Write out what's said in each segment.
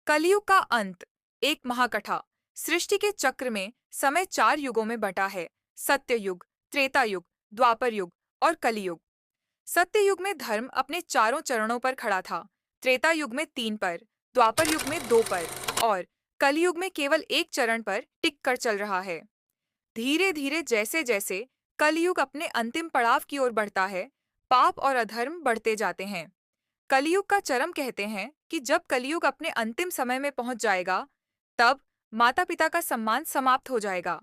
कलयुग का अंत। एक महाकथा। सृष्टि के चक्र में समय 4 युगों में बटा है। सत्य युग, त्रेता युग, द्वापर युग और कलियुग। सत्य युग में धर्म अपने चारों चरणों पर खड़ा था। त्रेता युग में 3 पर, द्वापर युग में 2 पर और कलियुग में केवल एक चरण पर टिक कर चल रहा है। धीरे धीरे जैसे जैसे कलयुग अपने अंतिम पड़ाव की ओर बढ़ता है, पाप और अधर्म बढ़ते जाते हैं। कलयुग का चरम कहते हैं कि जब कलयुग अपने अंतिम समय में पहुंच जाएगा, तब माता पिता का सम्मान समाप्त हो जाएगा।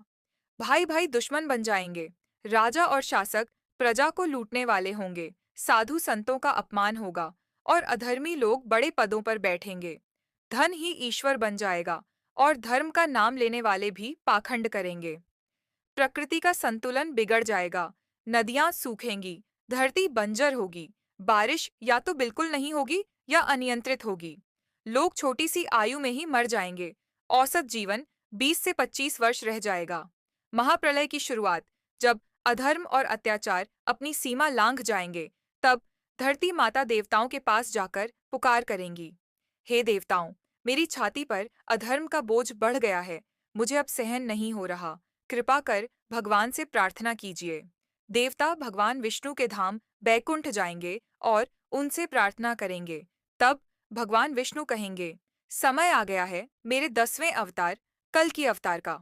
भाई भाई दुश्मन बन जाएंगे। राजा और शासक प्रजा को लूटने वाले होंगे। साधु संतों का अपमान होगा और अधर्मी लोग बड़े पदों पर बैठेंगे। धन ही ईश्वर बन जाएगा और धर्म का नाम लेने वाले भी पाखंड करेंगे। प्रकृति का संतुलन बिगड़ जाएगा। नदियां सूखेंगी, धरती बंजर होगी, बारिश या तो बिल्कुल नहीं होगी या अनियंत्रित होगी। लोग छोटी सी आयु में ही मर जाएंगे। औसत जीवन 20 से 25 वर्ष रह जाएगा। महाप्रलय की शुरुआत। जब अधर्म और अत्याचार अपनी सीमा लांघ जाएंगे, तब धरती माता देवताओं के पास जाकर पुकार करेंगी। हे देवताओं, मेरी छाती पर अधर्म का बोझ बढ़ गया है। मुझे अब सहन नहीं हो रहा। कृपा कर भगवान से प्रार्थना कीजिए। देवता भगवान विष्णु के धाम बैकुंठ जाएंगे और उनसे प्रार्थना करेंगे। तब भगवान विष्णु कहेंगे, समय आ गया है मेरे 10वें अवतार कल की अवतार का।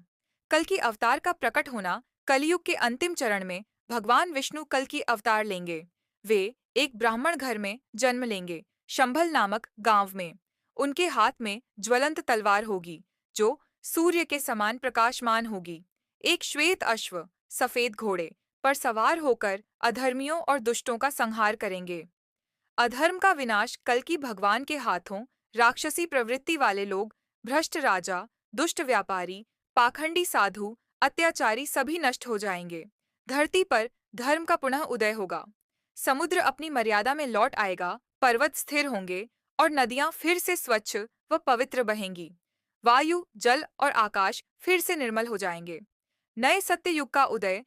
कल की अवतार का प्रकट होना। कलयुग के अंतिम चरण में भगवान विष्णु कल की अवतार लेंगे। वे एक ब्राह्मण घर में जन्म लेंगे, शंभल नामक गांव में। उनके हाथ में ज्वलंत तलवार होगी, जो सूर्य के समान प्रकाशमान होगी। एक श्वेत अश्व सफेद घोड़े पर सवार होकर अधर्मियों और दुष्टों का संहार करेंगे। अधर्म का विनाश कल की भगवान के हाथों। राक्षसी प्रवृत्ति वाले लोग, भ्रष्ट राजा, दुष्ट व्यापारी, पाखंडी साधु, अत्याचारी सभी नष्ट हो जाएंगे। धरती पर धर्म का पुनः उदय होगा। समुद्र अपनी मर्यादा में लौट आएगा, पर्वत स्थिर होंगे और नदियां फिर से स्वच्छ व पवित्र बहेंगी। वायु, जल और आकाश फिर से निर्मल हो जाएंगे। नए सत्य युग का उदय